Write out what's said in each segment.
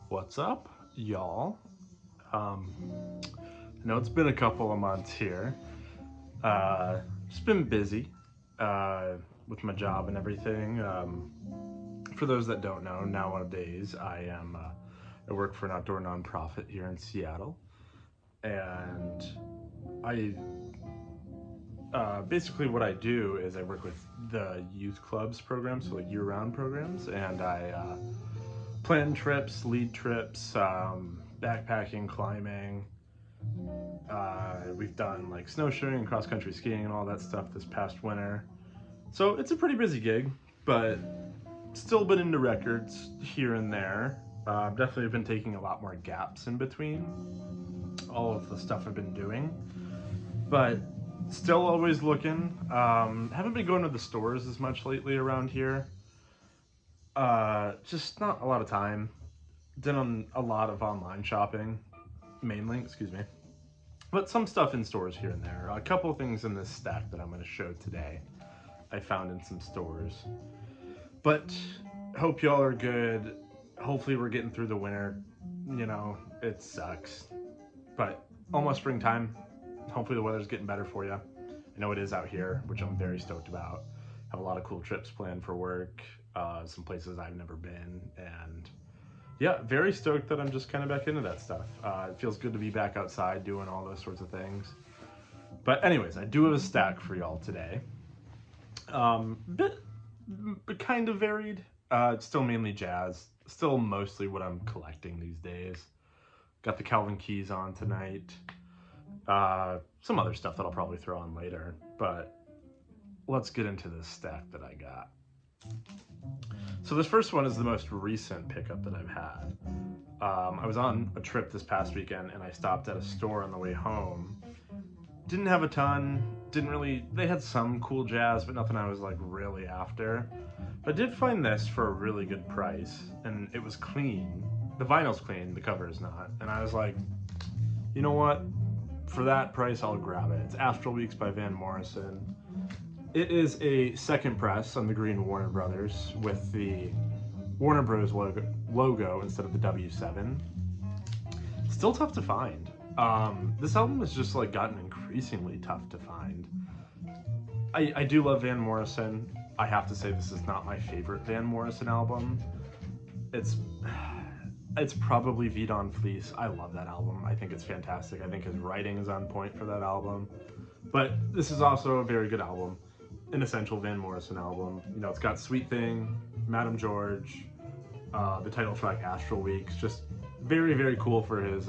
What's up, y'all? Um, I know it's been a couple of months here. Just been busy uh, with my job and everything. For those that don't know, nowadays I work for an outdoor nonprofit here in Seattle, and I basically what I do is I work with the youth clubs programs, so like year-round programs, and I plan trips, lead trips, backpacking, climbing. We've done like snowshoeing and cross country skiing and all that stuff this past winter. So it's a pretty busy gig, but still been into records here and there. Definitely been taking a lot more gaps in between all of the stuff I've been doing, but still always looking. Haven't been going to the stores as much lately around here. Just not a lot of time. Done a lot of online shopping, mainly, excuse me. But some stuff in stores here and there. A couple of things in this stack that I'm going to show today I found in some stores. But hope y'all are good. Hopefully we're getting through the winter. You know, it sucks. But almost springtime. Hopefully the weather's getting better for you. I know it is out here, which I'm very stoked about. Have a lot of cool trips planned for work, some places I've never been, and yeah, very stoked that I'm just kind of back into that stuff. It feels good to be back outside doing all those sorts of things. But anyways, I do have a stack for y'all today. Bit, but kind of varied. It's still mainly jazz. Still mostly what I'm collecting these days. Got the Calvin Keys on tonight. Some other stuff that I'll probably throw on later. But let's get into this stack that I got. So this first one is the most recent pickup that I've had. I was on a trip this past weekend and I stopped at a store on the way home. Didn't have a ton, they had some cool jazz, but nothing I was like really after. But I did find this for a really good price, and it was clean. The vinyl's clean, the cover is not. And I was like, you know what? For that price, I'll grab it. It's Astral Weeks by Van Morrison. It is a second press on the green Warner Brothers with the Warner Bros. Logo instead of the W7. Still tough to find. This album has just like gotten increasingly tough to find. I do love Van Morrison. I have to say this is not my favorite Van Morrison album. It's probably Vie Don Fleece. I love that album. I think it's fantastic. I think his writing is on point for that album. But this is also a very good album. An essential Van Morrison album. You know, it's got Sweet Thing, Madame George, the title track Astral Weeks. Just very, very cool for his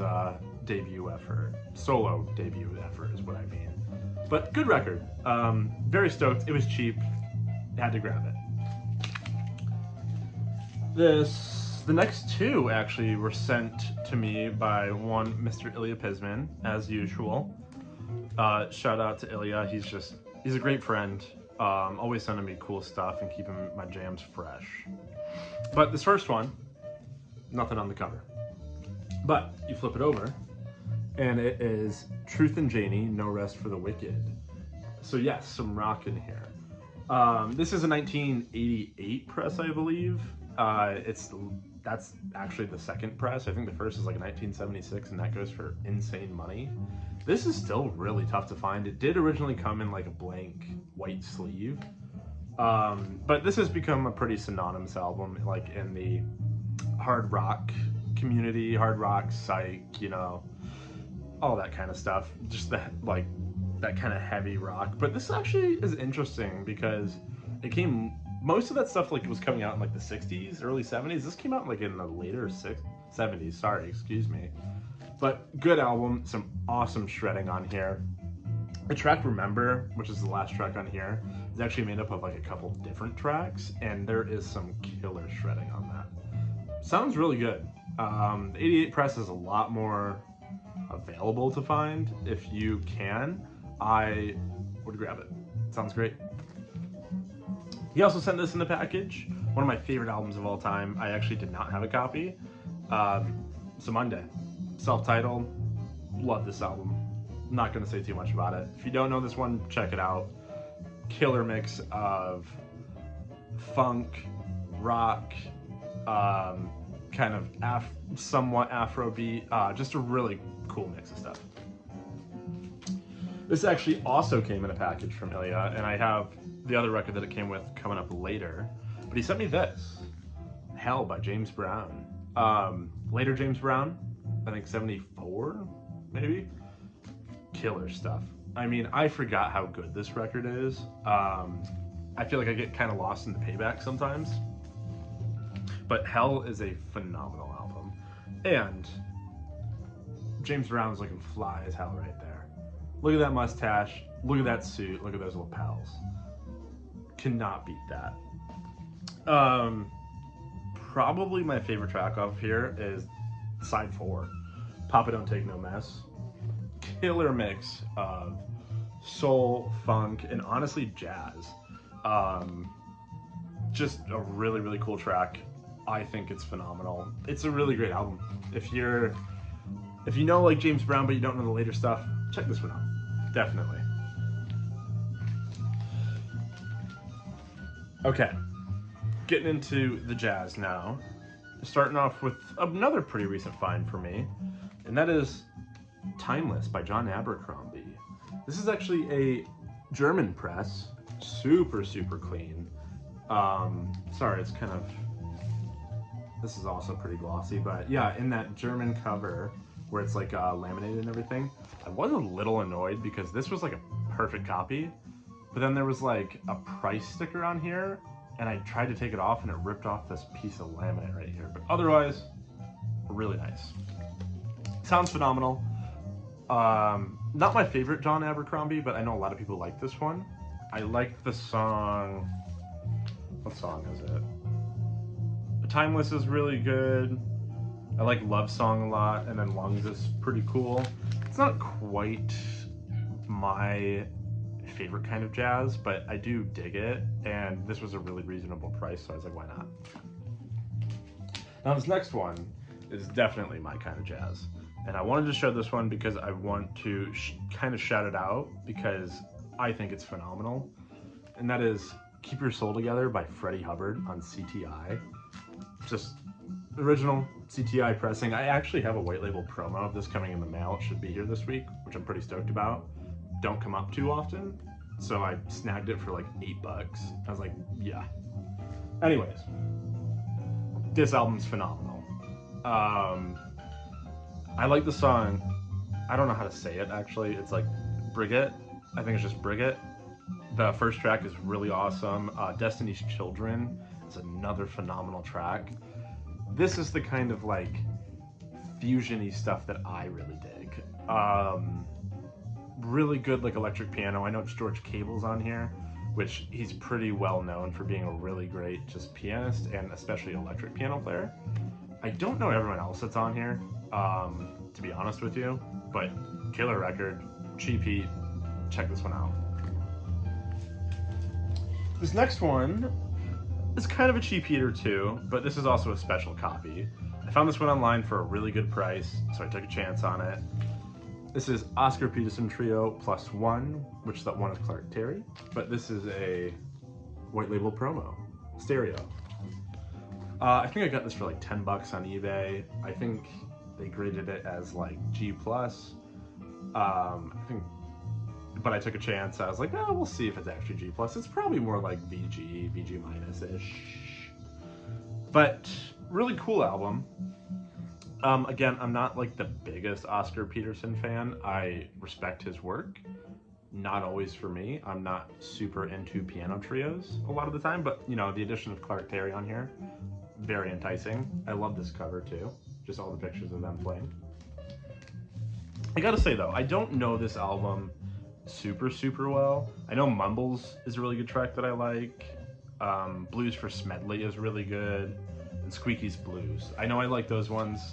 debut effort. Solo debut effort is what I mean. But good record. Very stoked. It was cheap. Had to grab it. The next two actually were sent to me by one Mr. Ilya Pisman, as usual. Shout out to Ilya. He's a great friend. Always sending me cool stuff and keeping my jams fresh. But this first one, nothing on the cover. But you flip it over, and it is Truth and Janie, No Rest for the Wicked. So yes, some rock in here. This is a 1988 press, I believe. That's actually the second press. I think the first is like 1976, and that goes for insane money. This is still really tough to find. It did originally come in like a blank white sleeve, but this has become a pretty synonymous album, like in the hard rock community, hard rock, psych, you know, all that kind of stuff. Just that like that kind of heavy rock. But this actually is interesting because most of that stuff like was coming out in like the 60s, early 70s. This came out like in the later 70s, sorry, excuse me. But good album, some awesome shredding on here. The track Remember, which is the last track on here, is actually made up of like a couple different tracks, and there is some killer shredding on that. Sounds really good. The 88 press is a lot more available to find. If you can, I would grab it. Sounds great. He also sent this in the package. One of my favorite albums of all time. I actually did not have a copy. Monday, self-titled. Love this album. I'm not going to say too much about it. If you don't know this one, check it out. Killer mix of funk, rock, kind kind of somewhat Afrobeat, just a really cool mix of stuff. This actually also came in a package from Ilya, and I have the other record that it came with coming up later. But he sent me this, Hell by James Brown. Later James Brown, I think 74, maybe? Killer stuff. I mean, I forgot how good this record is. I feel like I get kind of lost in the payback sometimes. But Hell is a phenomenal album. And James Brown's looking fly as hell right there. Look at that mustache, look at that suit, look at those lapels. Cannot beat that. Probably my favorite track off here is side 4, Papa Don't Take No Mess. Killer mix of soul, funk, and honestly jazz. Just a really, really cool track. I think it's phenomenal. It's a really great album. If you know like James Brown but you don't know the later stuff, check this one out. Definitely. Okay, getting into the jazz now. Starting off with another pretty recent find for me, and that is Timeless by John Abercrombie. This is actually a German press, super, super clean. Sorry, it's kind of, this is also pretty glossy, but yeah, in that German cover where it's like laminated and everything, I was a little annoyed because this was like a perfect copy, but then there was like a price sticker on here and I tried to take it off and it ripped off this piece of laminate right here. But otherwise, really nice. Sounds phenomenal. Not my favorite John Abercrombie, but I know a lot of people like this one. I like the song, what song is it? Timeless is really good. I like Love Song a lot, and then Lungs is pretty cool. It's not quite my favorite kind of jazz, but I do dig it, and this was a really reasonable price, so I was like, why not? Now this next one is definitely my kind of jazz, and I wanted to show this one because I want to kind of shout it out because I think it's phenomenal, and that is Keep Your Soul Together by Freddie Hubbard on CTI. Just original CTI pressing. I actually have a white label promo of this coming in the mail. It should be here this week, which I'm pretty stoked about. Don't come up too often, so I snagged it for like $8. I was like, yeah. Anyways, this album's phenomenal. I like the song, I don't know how to say it actually, it's like Brigitte. I think it's just Brigitte. The first track is really awesome. Destiny's Children is another phenomenal track. This is the kind of like fusion-y stuff that I really dig. Really good like electric piano. I know George Cable's on here, which he's pretty well known for being a really great just pianist and especially electric piano player. I don't know everyone else that's on here, to be honest with you, but killer record, Cheap Heat, check this one out. This next one is kind of a cheap heater too, but this is also a special copy. I found this one online for a really good price, so I took a chance on it. This is Oscar Peterson Trio +1, which that one is Clark Terry, but this is a white label promo, stereo. I think I got this for like $10 on eBay. I think they graded it as like G+. But I took a chance. I was like, oh, we'll see if it's actually G+. It's probably more like VG minus-ish. But really cool album. Again, I'm not like the biggest Oscar Peterson fan. I respect his work. Not always for me. I'm not super into piano trios a lot of the time, but you know, the addition of Clark Terry on here, very enticing. I love this cover too. Just all the pictures of them playing. I gotta say though, I don't know this album super well. I know Mumbles is a really good track that I like. Blues for Smedley is really good, and Squeaky's Blues. I know I like those ones.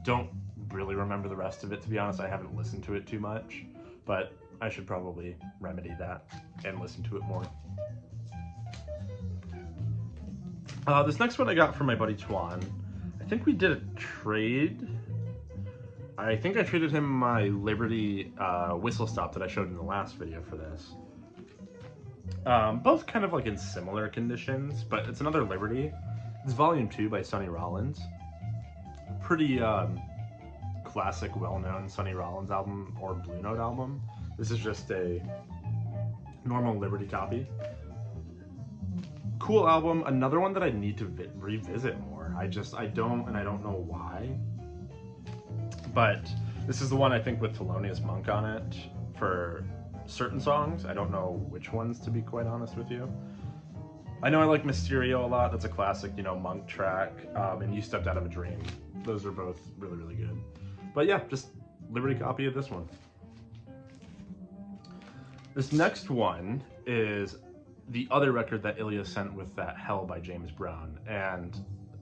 Don't really remember the rest of it, to be honest. I haven't listened to it too much, but I should probably remedy that and listen to it more. This next one I got from my buddy Tuan. I think we did a trade. I think I traded him my Liberty whistle stop that I showed in the last video for this. Both kind of like in similar conditions, but it's another Liberty. It's Volume 2 by Sonny Rollins. pretty classic, well-known Sonny Rollins album or Blue Note album. This is just a normal Liberty copy. Cool album. Another one that I need to revisit more. I don't, and I don't know why. But this is the one I think with Thelonious Monk on it for certain songs. I don't know which ones, to be quite honest with you. I know I like Mysterio a lot. That's a classic, you know, Monk track. And You Stepped Out of a Dream. Those are both really, really good. But yeah, just Liberty copy of this one. This next one is the other record that Ilya sent with that Hell by James Brown. And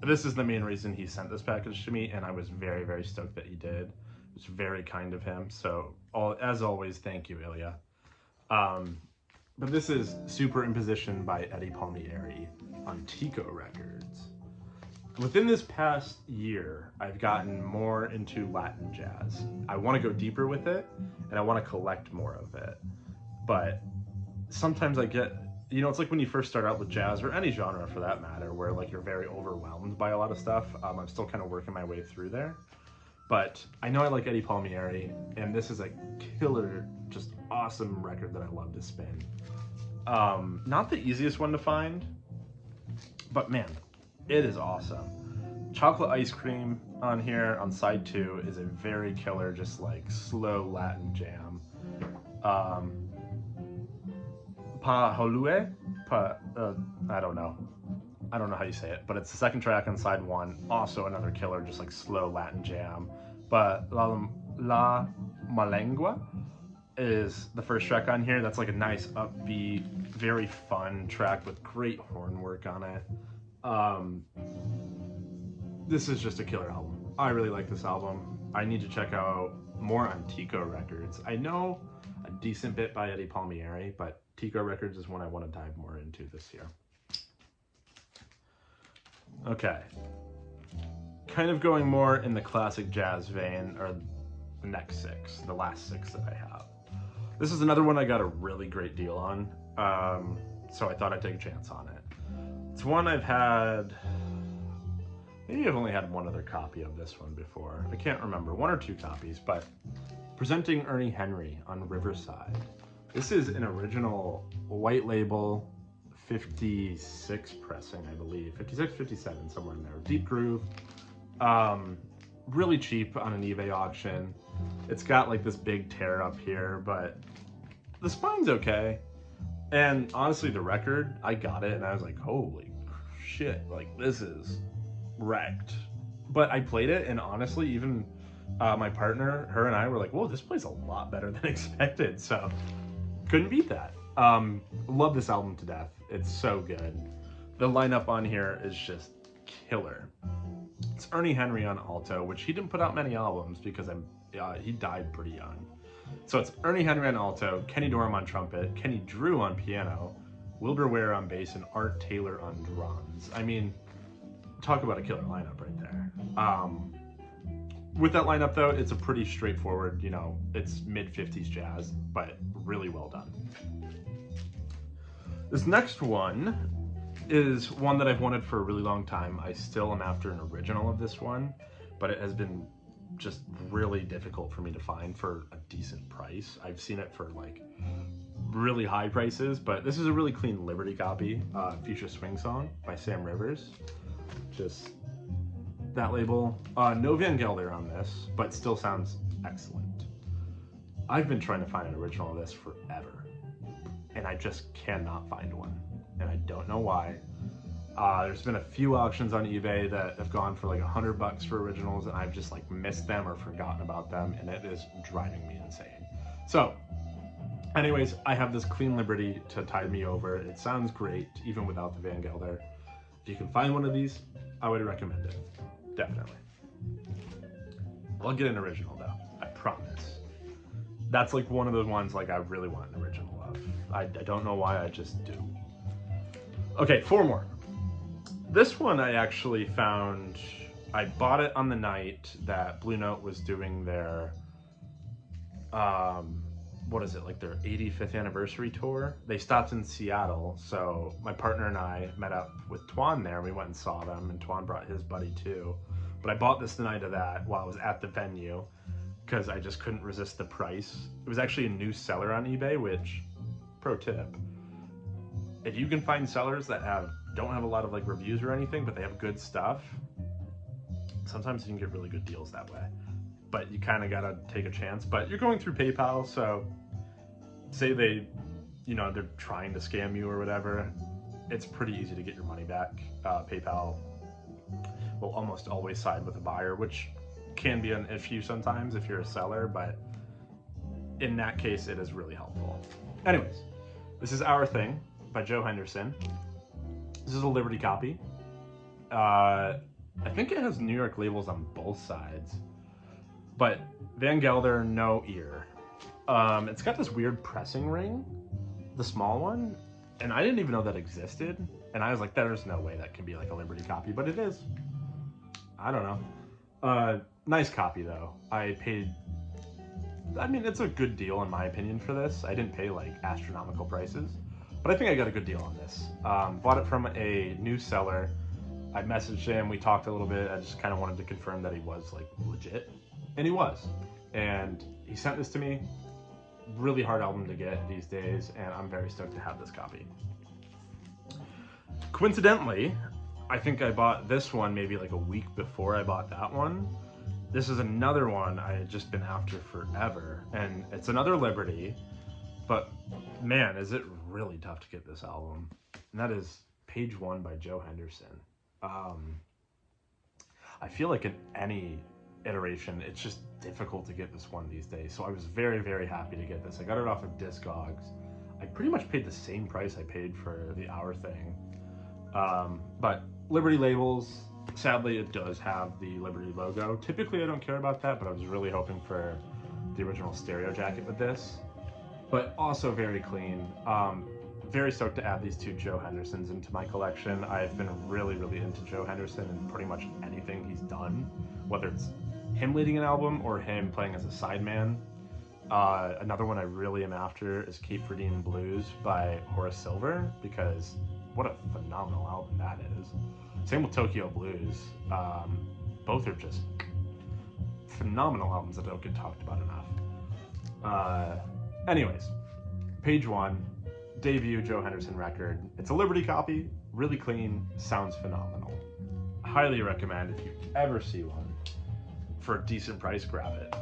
this is the main reason he sent this package to me, and I was very, very stoked that he did. It was very kind of him. So, as always, thank you, Ilya. But this is Superimposition by Eddie Palmieri on Tico Records. Within this past year, I've gotten more into Latin jazz. I want to go deeper with it, and I want to collect more of it. But sometimes I get, you know, it's like when you first start out with jazz, or any genre for that matter, where like you're very overwhelmed by a lot of stuff. I'm still kind of working my way through there. But I know I like Eddie Palmieri, and this is a killer, just awesome record that I love to spin. Not the easiest one to find, but man, it is awesome. Chocolate Ice Cream on here on side 2 is a very killer, just like slow Latin jam. Pa Holue? I don't know. I don't know how you say it, but it's the second track on side 1. Also another killer, just like slow Latin jam. But La Malengua is the first track on here. That's like a nice upbeat, very fun track with great horn work on it. This is just a killer album. I really like this album. I need to check out more on Tico Records. I know a decent bit by Eddie Palmieri, but Tico Records is one I want to dive more into this year. Okay. Kind of going more in the classic jazz vein, or the next 6, the last 6 that I have. This is another one I got a really great deal on, so I thought I'd take a chance on it. It's one I've had, maybe I've only had one other copy of this one before. I can't remember, 1 or 2 copies, but presenting Ernie Henry on Riverside. This is an original white label 56 pressing, I believe. 56, 57, somewhere in there. Deep groove. Really cheap on an eBay auction. It's got like this big tear up here, but the spine's okay. And honestly, the record, I got it and I was like, holy shit, like this is wrecked. But I played it, and honestly, even my partner, her and I were like, whoa, this plays a lot better than expected. So couldn't beat that. Love this album to death. It's so good. The lineup on here is just killer. It's Ernie Henry on alto, which he didn't put out many albums because he died pretty young. So it's Ernie Henry on alto, Kenny Dorham on trumpet, Kenny Drew on piano, Wilbur Ware on bass, and Art Taylor on drums. I mean, talk about a killer lineup right there. With that lineup though, it's a pretty straightforward, you know, it's mid-50s jazz, but really well done. This next one is one that I've wanted for a really long time. I still am after an original of this one, but it has been just really difficult for me to find for a decent price. I've seen it for like really high prices, but this is a really clean Liberty copy, Future Swing Song by Sam Rivers. Just that label. No Van Gelder on this, but still sounds excellent. I've been trying to find an original of this forever, and I just cannot find one, and I don't know why. There's been a few auctions on eBay that have gone for like $100 for originals, and I've just like missed them or forgotten about them, and it is driving me insane. So anyways, I have this clean Liberty to tide me over. It sounds great even without the Van Gelder. If you can find one of these, I would recommend it. Definitely. I'll get an original though, I promise. That's like one of those ones like I really want an original of. I don't know why, I just do. Okay, 4 more. This one I actually found, I bought it on the night that Blue Note was doing their, what is it, like their 85th anniversary tour. They stopped in Seattle, so my partner and I met up with Twan there. We went and saw them, and Twan brought his buddy too. But I bought this the night of that while I was at the venue because I just couldn't resist the price. It was actually a new seller on eBay, which, pro tip, if you can find sellers that don't have a lot of like reviews or anything, but they have good stuff, sometimes you can get really good deals that way. But you kind of gotta take a chance. But you're going through PayPal, so say they, they're trying to scam you or whatever, it's pretty easy to get your money back. PayPal will almost always side with the buyer, which can be an issue sometimes if you're a seller, but in that case, it is really helpful. Anyways, this is Our Thing by Joe Henderson. This is a Liberty copy. I think it has New York labels on both sides, but Van Gelder, no ear. It's got this weird pressing ring, the small one, and I didn't even know that existed. And I was like, there's no way that can be like a Liberty copy, but it is. I don't know. Nice copy though. It's a good deal in my opinion for this. I didn't pay like astronomical prices, but I think I got a good deal on this. Bought it from a new seller. I messaged him, we talked a little bit. I just kind of wanted to confirm that he was like legit, and he was. And he sent this to me. Really hard album to get these days, and I'm very stoked to have this copy. Coincidentally, I think I bought this one maybe like a week before I bought that one. This is another one I had just been after forever, and it's another Liberty, but man, is it really tough to get this album. And that is Page One by Joe Henderson. I feel like in any iteration, it's just difficult to get this one these days. So I was very, very happy to get this. I got it off of Discogs. I pretty much paid the same price I paid for the Our Thing. But Liberty labels, sadly, it does have the Liberty logo. Typically, I don't care about that, but I was really hoping for the original stereo jacket with this. But also very clean. Very stoked to add these two Joe Hendersons into my collection. I've been really, really into Joe Henderson and pretty much anything he's done, whether it's him leading an album or him playing as a sideman. Another one I really am after is Cape Verdean Blues by Horace Silver, because what a phenomenal album that is. Same with Tokyo Blues. Both are just phenomenal albums that don't get talked about enough. Anyways, Page One, debut Joe Henderson record. It's a Liberty copy, really clean, sounds phenomenal. Highly recommend if you ever see one. For a decent price, grab it.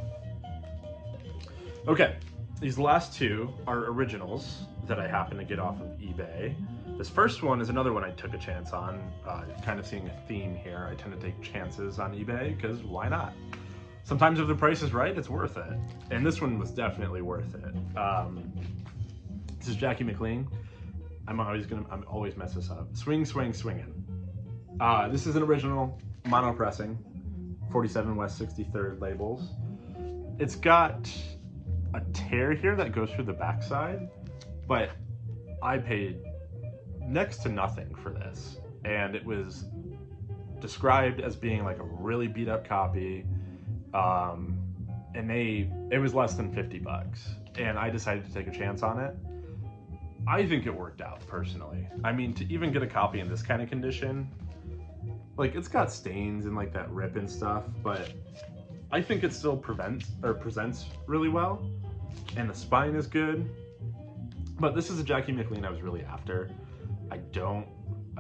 Okay, these last two are originals that I happen to get off of eBay. This first one is another one I took a chance on. Kind of seeing a theme here. I tend to take chances on eBay because why not? Sometimes if the price is right, it's worth it. And this one was definitely worth it. This is Jackie McLean. I'm always mess this up. Swing, Swing, Swingin'. This is an original mono pressing, 47 West 63rd labels. It's got a tear here that goes through the backside, but I paid next to nothing for this, and it was described as being like a really beat up copy, and it was less than 50 bucks, and I decided to take a chance on it. I think it worked out personally. I mean, to even get a copy in this kind of condition, like it's got stains and like that rip and stuff, but I think it still presents really well, and the spine is good. But this is a Jackie McLean I was really after. I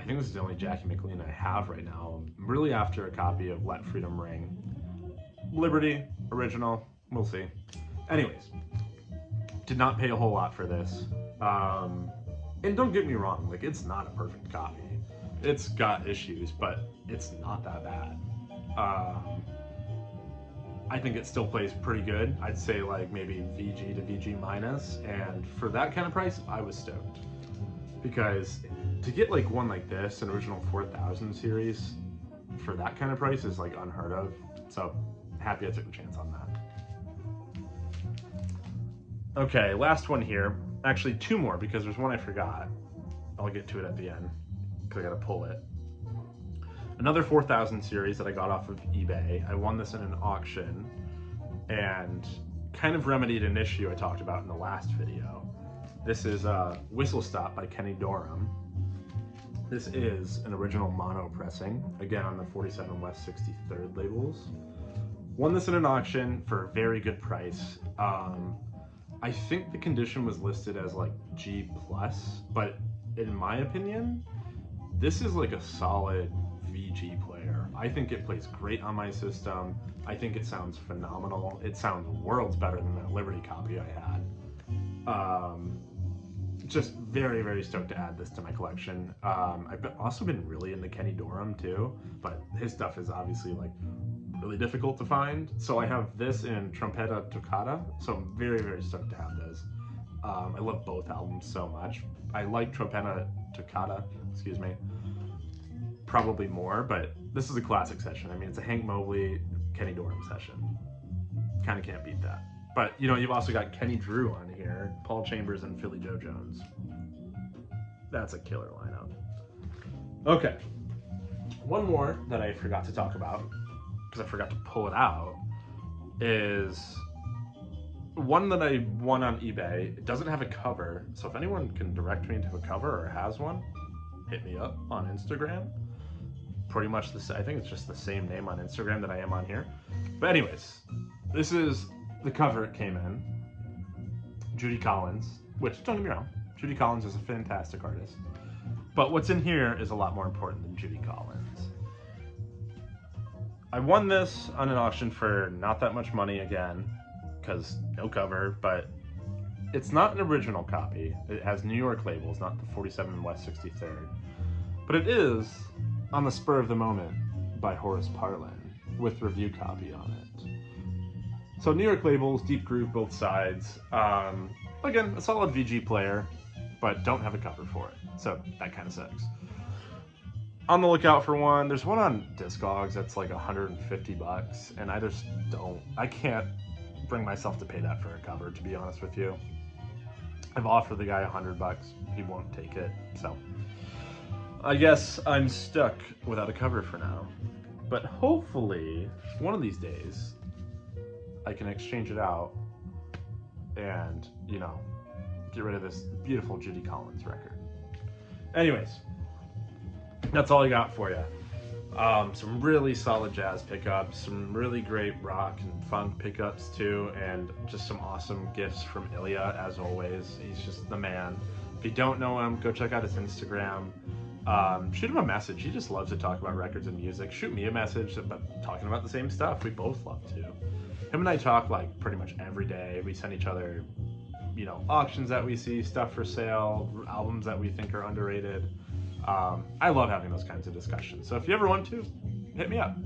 think this is the only Jackie McLean I have right now. I'm really after a copy of Let Freedom Ring. Liberty, original, we'll see. Anyways, did not pay a whole lot for this. And don't get me wrong, like it's not a perfect copy. It's got issues, but it's not that bad. I think it still plays pretty good. I'd say like maybe VG to VG minus, and for that kind of price, I was stoked. Because to get like one like this, an original 4000 series, for that kind of price is like unheard of. So happy I took the chance on that. Okay, last one here. Actually, two more because there's one I forgot. I'll get to it at the end because I gotta pull it. Another 4000 series that I got off of eBay. I won this in an auction and kind of remedied an issue I talked about in the last video. This is Whistle Stop by Kenny Dorham. This is an original mono pressing, again on the 47 West 63rd labels. Won this in an auction for a very good price. I think the condition was listed as like G+, but in my opinion, this is like a solid VG player. I think it plays great on my system. I think it sounds phenomenal. It sounds worlds better than that Liberty copy I had. Just very, very stoked to add this to my collection. I've also been really into Kenny Dorham too, but his stuff is obviously like really difficult to find. So I have this in Trompetta Toccata, so I'm very, very stoked to have this. I love both albums so much. I like Trompetta Toccata, excuse me, probably more, but this is a classic session. I mean, it's a Hank Mobley, Kenny Dorham session. Kind of can't beat that. But, you know, you've also got Kenny Drew on here, Paul Chambers, and Philly Joe Jones. That's a killer lineup. Okay. One more that I forgot to talk about, because I forgot to pull it out, is one that I won on eBay. It doesn't have a cover, so if anyone can direct me into a cover or has one, hit me up on Instagram. Pretty much I think it's just the same name on Instagram that I am on here. But anyways, this is the cover it came in. Judy Collins, which, don't get me wrong, Judy Collins is a fantastic artist. But what's in here is a lot more important than Judy Collins. I won this on an auction for not that much money again, because no cover, but it's not an original copy. It has New York labels, not the 47 West 63rd. But it is On the Spur of the Moment by Horace Parlan with review copy on it. So New York labels, deep groove both sides. Again, a solid VG player, but don't have a cover for it. So that kind of sucks. On the lookout for one. There's one on Discogs that's like $150, and I can't bring myself to pay that for a cover, to be honest with you. I've offered the guy $100, he won't take it, so I guess I'm stuck without a cover for now. But hopefully, one of these days, I can exchange it out and, you know, get rid of this beautiful Judy Collins record. Anyways, that's all I got for you. Some really solid jazz pickups, some really great rock and funk pickups too, and just some awesome gifts from Ilya, as always. He's just the man. If you don't know him, go check out his Instagram. Shoot him a message. He just loves to talk about records and music. Shoot me a message about talking about the same stuff. We both love to. Him and I talk like pretty much every day. We send each other, you know, auctions that we see, stuff for sale, albums that we think are underrated. I love having those kinds of discussions. So if you ever want to, hit me up.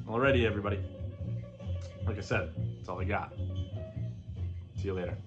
Alrighty, everybody. Like I said, that's all I got. See you later.